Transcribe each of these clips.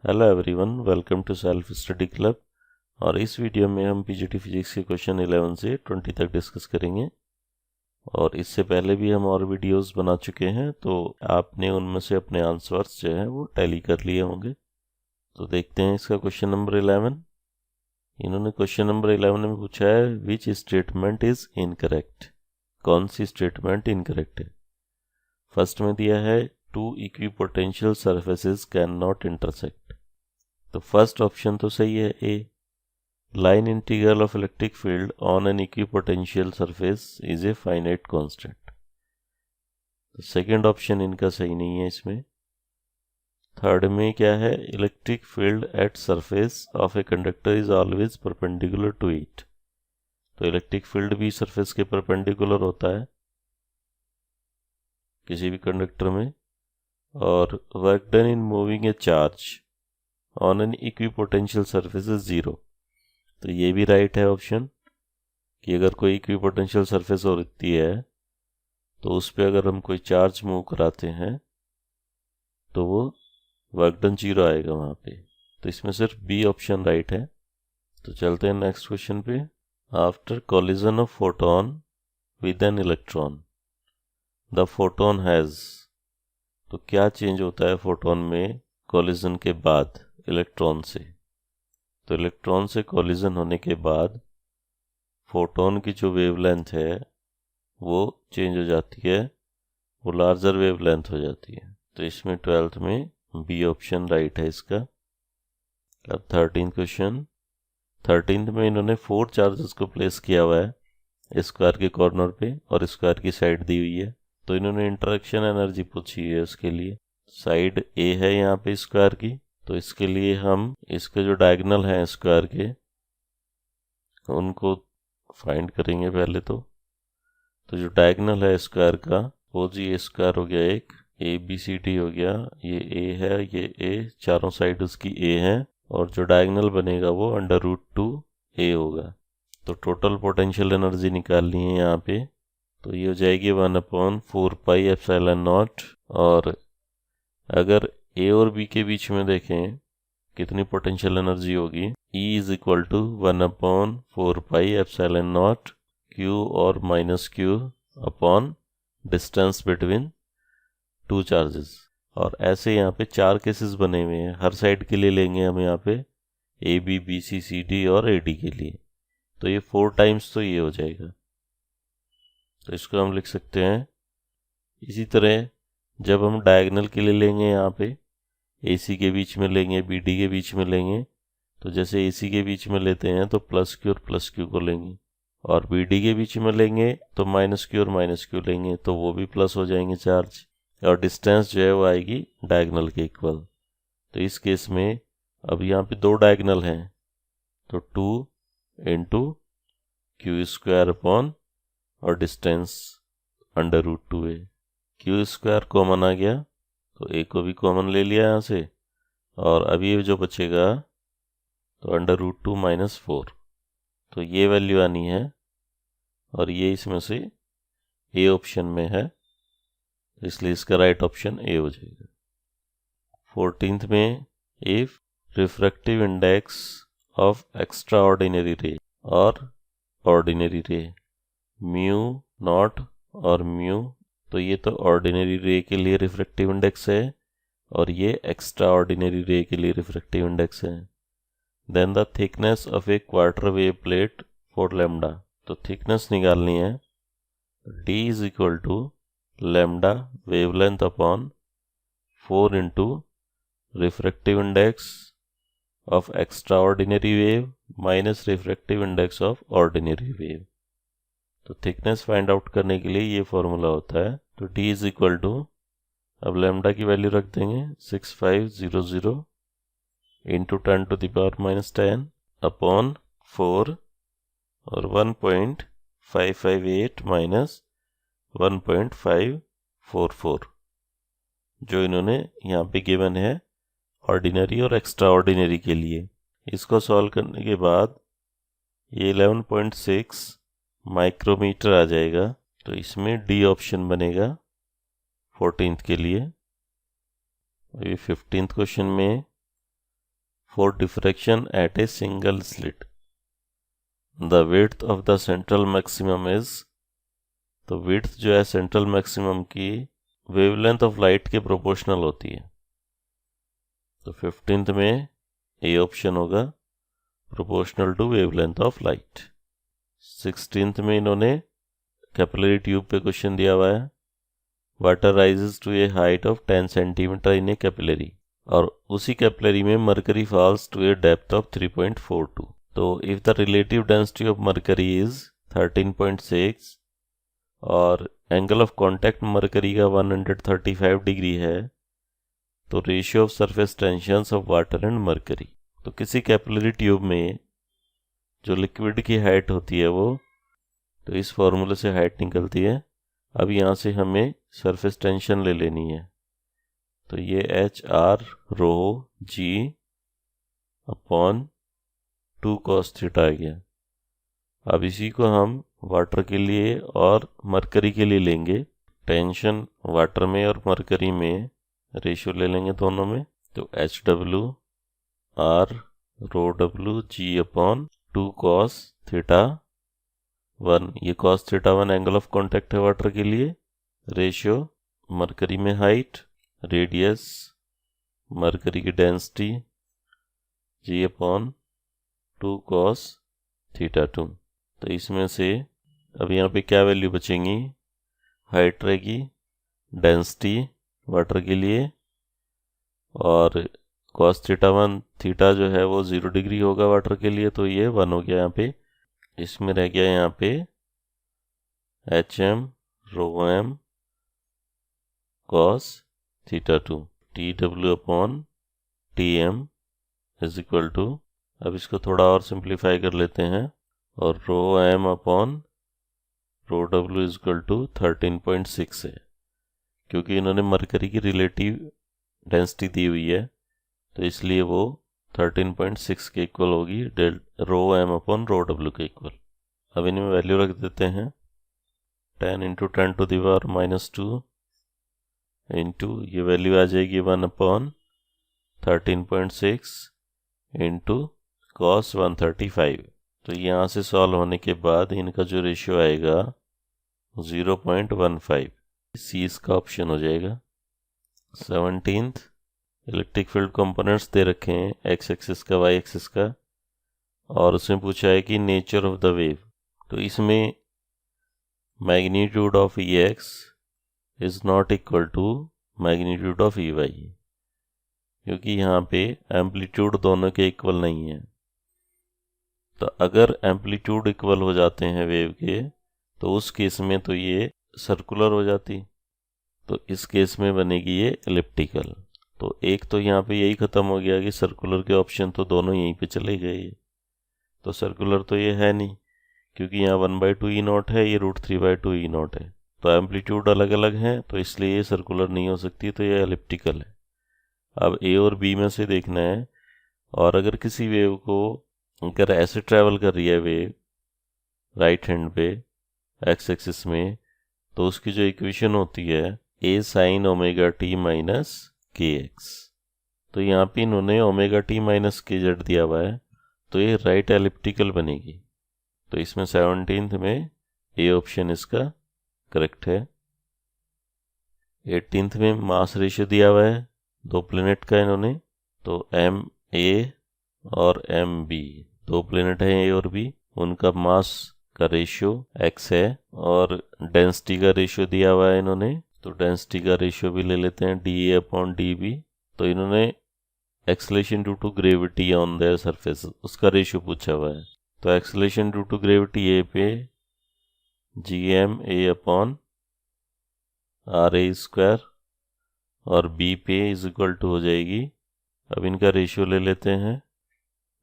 Hello everyone, welcome to self study club. और इस video में हम पीजीटी फिजिक्स के क्वेश्चन 11 से 20 तक डिस्कस करेंगे। और इससे पहले भी हम और वीडियोस बना चुके हैं, तो आपने उनमें से अपने आंसर्स जो हैं वो टैली कर लिए होंगे। तो देखते हैं इसका क्वेश्चन नंबर 11। इन्होंने क्वेश्चन नंबर 11 में पूछा है विच स्टेटमेंट इज इनकरेक्ट। कौन सी स्टेटमेंट इनकरेक्ट है। फर्स्ट में दिया है two equipotential surfaces can not intersect. तो फर्स्ट ऑप्शन तो सही है, A. Line integral of electric field on an equipotential surface is a finite constant. तो सेकंड ऑप्शन इनका सही नहीं है इसमें। थर्ड में क्या है, electric field at surface of a conductor is always perpendicular to it. तो इलेक्ट्रिक फील्ड भी सरफेस के परपेंडिकुलर होता है किसी भी कंडक्टर में। और work done in moving A charge on an equipotential surface is zero. तो ये भी राइट है ऑप्शन, कि अगर कोई इक्विपोटेंशियल सरफेस होती है तो उस पर अगर हम कोई चार्ज मूव कराते हैं तो वो वर्क डन जीरो आएगा वहाँ पे। तो इसमें सिर्फ बी ऑप्शन राइट है। तो चलते हैं नेक्स्ट क्वेश्चन पे। After collision of photon with an electron the photon has. तो क्या चेंज होता है फोटोन में कोलिजन के बाद इलेक्ट्रॉन से। तो इलेक्ट्रॉन से कोलिजन होने के बाद फोटोन की जो वेवलेंथ है वो चेंज हो जाती है, वो लार्जर वेवलेंथ हो जाती है। तो इसमें 12th में बी ऑप्शन राइट है इसका। अब 13th क्वेश्चन। 13th में इन्होंने 4 चार्जेस को प्लेस किया हुआ है स्क्वायर के कॉर्नर पे और स्क्वायर की साइड दी हुई है। तो इन्होंने इंटरेक्शन एनर्जी पूछी है उसके लिए। साइड ए है यहाँ पे स्क्वायर की, तो इसके लिए हम इसके जो डायगोनल हैं स्क्वायर के उनको फाइंड करेंगे पहले। तो जो डायगोनल है स्क्वायर का वो जी ए स्क्वायर हो गया, एक ए बी सी डी हो गया, ये ए है, ये ए, चारों साइड उसकी ए है, और जो डायगोनल बनेगा वो √2 a होगा। तो टोटल पोटेंशियल एनर्जी निकालनी है यहाँ पे। तो ये हो जाएगी 1/4πε0। और अगर ए और बी के बीच में देखें कितनी पोटेंशियल एनर्जी होगी, E is equal to 1/4πε0 Q और -Q upon distance between two charges. और ऐसे यहाँ पे 4 केसेस बने हुए हैं, हर साइड के लिए लेंगे हम यहाँ पे A B B C C D और ए डी के लिए। तो ये 4 टाइम्स तो ये हो जाएगा। तो इसको हम लिख सकते हैं। इसी तरह जब हम डायगोनल के लिए लेंगे यहाँ पे ए सी के बीच में लेंगे, बी डी के बीच में लेंगे, तो जैसे ए सी के बीच में लेते हैं तो +Q और +Q को लेंगे, और बी डी के बीच में लेंगे तो -Q और -Q लेंगे, तो वो भी प्लस हो जाएंगे चार्ज, और डिस्टेंस जो है वो आएगी डायगोनल के इक्वल। तो इस केस में अब यहाँ पे 2 डायगोनल हैं, तो 2 × Q² अपॉन और डिस्टेंस √2a। Q² कॉमन आ गया तो a को भी कॉमन ले लिया यहाँ से, और अब ये जो बचेगा तो √2 - 4। तो ये वैल्यू आनी है, और ये इसमें से ए ऑप्शन में है, इसलिए इसका राइट ऑप्शन ए हो जाएगा। 14th में if refractive index of extra ordinary रे और ऑर्डिनरी रे μ0 और म्यू, तो ये तो ऑर्डिनरी रे के लिए रिफ्रैक्टिव इंडेक्स है और ये एक्स्ट्रा ऑर्डिनरी रे के लिए रिफ्रैक्टिव इंडेक्स है। Then the thickness of a quarter wave plate for lambda. तो थिकनेस निकालनी है, d is equal to lambda wavelength upon 4 × refractive index of extra ordinary wave minus refractive index of ordinary wave. तो thickness find out करने के लिए ये formula होता है। तो d इज इक्वल टू, अब लैम्डा की वैल्यू रख देंगे 6500 × 10⁻⁻10 अपॉन 4 और 1.558 - 1.544, जो इन्होंने यहाँ पे गिवन है ऑर्डिनरी और एक्स्ट्रा ऑर्डिनरी के लिए। इसको सॉल्व करने के बाद ये 11.6 माइक्रोमीटर आ जाएगा। तो इसमें डी ऑप्शन बनेगा 14th के लिए। ये 15th क्वेश्चन में for diffraction at a single slit. The width of the central maximum is, तो width जो है central maximum की wavelength of light के proportional होती है. तो 15th में A ऑप्शन होगा proportional to wavelength of light. 16th में इन्होंने कैपिलरी ट्यूब पे क्वेश्चन दिया हुआ है. Water rises to a height of 10 centimetre in a capillary, और उसी कैपिलरी में mercury falls to a depth of 3.42. तो if the relative density of mercury is 13.6 और एंगल ऑफ कांटेक्ट मरकरी का 135 डिग्री है, तो ratio of surface tensions of water and mercury. तो किसी कैपिलरी ट्यूब में जो लिक्विड की हाइट होती है वो, तो इस फॉर्मूले से हाइट निकलती है. अब यहाँ से हमें सरफेस टेंशन ले लेनी है. तो ये HR रो G अपॉन 2 cos थीटा आ गया. अब इसी को हम वाटर के लिए और मरकरी के लिए लेंगे. टेंशन वाटर में और मरकरी में रेशियो ले लेंगे दोनों में. तो HW R रो W G upon 2 cos theta 1. ये cos theta 1 angle of contact है वाटर के लिए. रेशियो मरकरी में हाइट, रेडियस, मरकरी की density G upon 2 cos theta 2. तो इसमें से अब यहाँ पे क्या वैल्यू बचेंगी? हाइट रहेगी, डेंसिटी वाटर के लिए, और cos थीटा 1 थीटा जो है वो 0 डिग्री होगा वाटर के लिए, तो ये 1 हो गया यहाँ पे. इसमें रह गया यहाँ पे HM rho M cos theta 2. TW upon TM is equal to, अब इसको थोड़ा और सिंप्लीफाई कर लेते हैं, और rho M upon rho W is equal to 13.6 है, क्योंकि इन्होंने मरकरी की रिलेटिव डेंसिटी दी हुई है, तो इसलिए वो 13.6 के इक्वल होगी, rho M upon rho W के इक्वल. अब इनमें वैल्यू रख देते हैं. 10 into 10 to the power -2 into ये वैल्यू आ जाएगी 1 अपॉन 13.6 इंटू cos 135. तो यहाँ से सॉल्व होने के बाद इनका जो रेशियो आएगा 0.15. सी इसका ऑप्शन हो जाएगा. 17th इलेक्ट्रिक फील्ड कंपोनेंट्स दे रखे हैं, एक्स एक्सिस का, वाई एक्सिस का, और उसमें पूछा है कि नेचर ऑफ द वेव. तो इसमें magnitude of E X is not equal to magnitude of E Y, क्योंकि यहाँ पे एम्पलीट्यूड दोनों के इक्वल नहीं है. तो अगर एम्पलीट्यूड इक्वल हो जाते हैं वेव के, तो उस केस में तो ये सर्कुलर हो जाती, तो इस केस में बनेगी ये एलिप्टिकल. तो एक तो यहाँ पे यही ख़त्म हो गया कि सर्कुलर के ऑप्शन तो दोनों यहीं पे चले गए. तो सर्कुलर तो ये है नहीं, क्योंकि यहाँ 1/2 E0 है, ये √3/2 E0 है. तो एम्पलीट्यूड अलग अलग हैं, तो इसलिए ये सर्कुलर नहीं हो सकती, तो ये एलिप्टिकल है. अब ए और बी में से देखना है. और अगर किसी वेव को, अगर ऐसे ट्रैवल कर रही है वेव राइट हैंड पे एक्स एक्सिस में, तो उसकी जो इक्वेशन होती है A sin ωt minus kx. तो यहाँ पे इन्होंने ωt माइनस kz दिया हुआ है, तो ये राइट एलिप्टिकल बनेगी. तो इसमें 17th में ए ऑप्शन इसका करेक्ट है. 18th में मास रेशियो दिया हुआ है दो प्लेनेट का इन्होंने, तो MA और MB, दो प्लेनेट हैं ए और बी, उनका मास का रेशियो x है, और डेंसिटी का रेशियो दिया हुआ है इन्होंने, तो डेंसिटी का रेशियो भी ले लेते हैं dA अपॉन dB. तो इन्होंने acceleration due to gravity on their surface, उसका रेशियो पूछा हुआ है. तो acceleration due to gravity A पे GMA अपॉन RA स्क्वायर, और B पे इज इक्वल टू हो जाएगी, अब इनका रेशियो ले लेते हैं.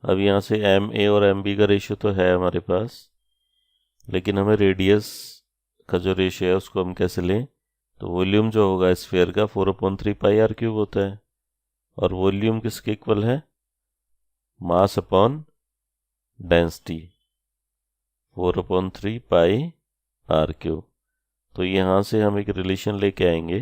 अब यहाँ से MA और MB का रेशियो तो है हमारे पास, लेकिन हमें रेडियस का जो रेशियो है उसको हम कैसे लें? तो वॉल्यूम जो होगा स्फीयर का 4/3 पाई आर क्यूब होता है, और वॉल्यूम किसके इक्वल है? Mass upon density 4/3 pi R cube. तो यहाँ से हम एक रिलेशन लेके आएंगे,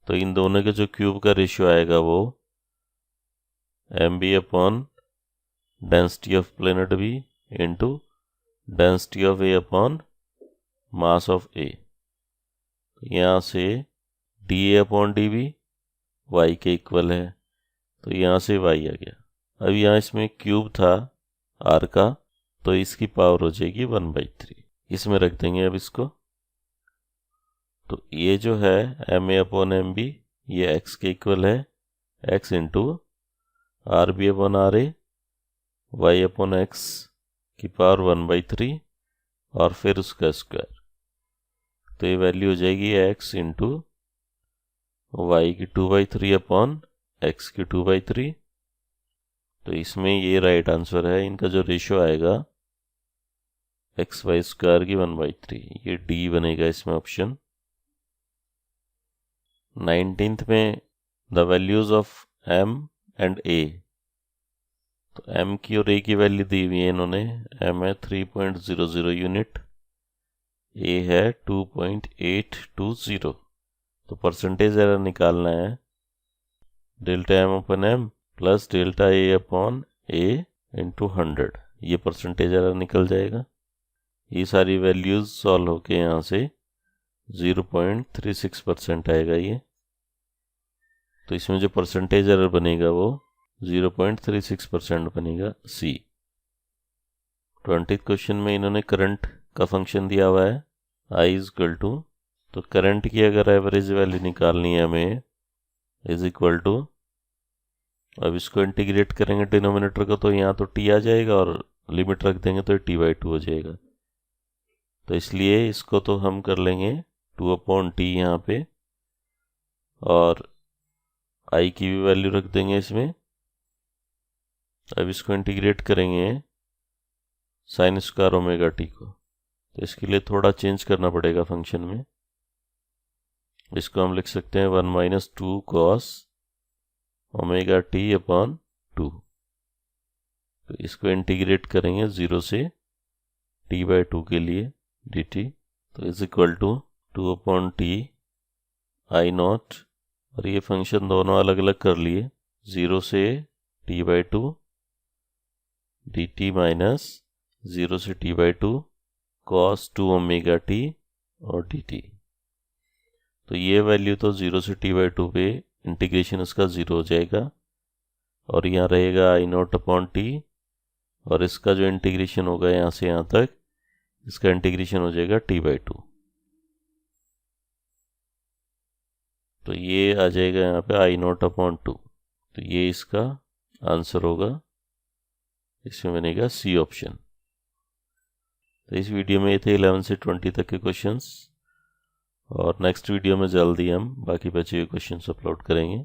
तो इन दोनों के जो क्यूब का रेशियो आएगा वो MB upon density of planet B into density of A upon mass of A. यहाँ से D A upon D B Y के इक्वल है, तो यहाँ से वाई आ गया। अब यहाँ इसमें क्यूब था आर का, तो इसकी पावर हो जाएगी 1/3। इसमें रख देंगे अब इसको। तो ये जो है M A upon M B ये एक्स के इक्वल है, X into R B upon R A Y upon X की पावर 1/3 और फिर उसका स्क्वायर। तो ये वैल्यू हो जाएगी एक्स इंटू वाई की 2/3 अपॉन एक्स की 2/3। तो इसमें ये राइट आंसर है। इनका जो रेशियो आएगा एक्स वाई स्क्वायर की 1/3, ये डी बनेगा इसमें ऑप्शन। 19th में the values of M and A. तो एम की और ए की वैल्यू दी हुई है इन्होंने। एम है 3.00 यूनिट, ए है 2.820। तो परसेंटेज एरर निकालना है delta M upon M plus delta A upon A into 100। ये परसेंटेज एरर निकल जाएगा। ये सारी वैल्यूज सॉल्व होके यहाँ से 0.36% आएगा ये। तो इसमें जो परसेंटेज एरर बनेगा वो 0.36% बनेगा सी। 20th क्वेश्चन में इन्होंने करंट का फंक्शन दिया हुआ है I इज इक्वल टू, तो करंट की अगर एवरेज वैल्यू निकालनी है हमें इज इक्वल टू, अब इसको इंटीग्रेट करेंगे डिनोमिनेटर को तो यहाँ तो t आ जाएगा और लिमिट रख देंगे तो t/2 हो जाएगा। तो इसलिए इसको तो हम कर लेंगे 2/t यहाँ पे, और I की भी वैल्यू रख देंगे इसमें। अब इसको इंटीग्रेट करेंगे साइन स्क्वायर ओमेगा टी को, तो इसके लिए थोड़ा चेंज करना पड़ेगा फंक्शन में। इसको हम लिख सकते हैं 1 - 2 cos ओमेगा टी अपॉन 2। तो इसको इंटीग्रेट करेंगे 0 से t/2 के लिए dt। तो is equal to 2/t I0, और ये फंक्शन दोनों अलग अलग कर लिए, 0 से t/2 dt माइनस 0 से t/2 cos 2 ओमेगा t और dt। तो ये वैल्यू तो 0 से t/2 पे इंटीग्रेशन इसका 0 हो जाएगा, और यहाँ रहेगा I0/t, और इसका जो इंटीग्रेशन होगा यहाँ से यहाँ तक, इसका इंटीग्रेशन हो जाएगा t/2। तो ये आ जाएगा यहाँ पे I0/2। तो ये इसका आंसर होगा, इसमें बनेगा सी ऑप्शन। तो इस वीडियो में ये थे 11 से 20 तक के क्वेश्चंस, और नेक्स्ट वीडियो में जल्दी हम बाकी बचे हुए क्वेश्चंस अपलोड करेंगे।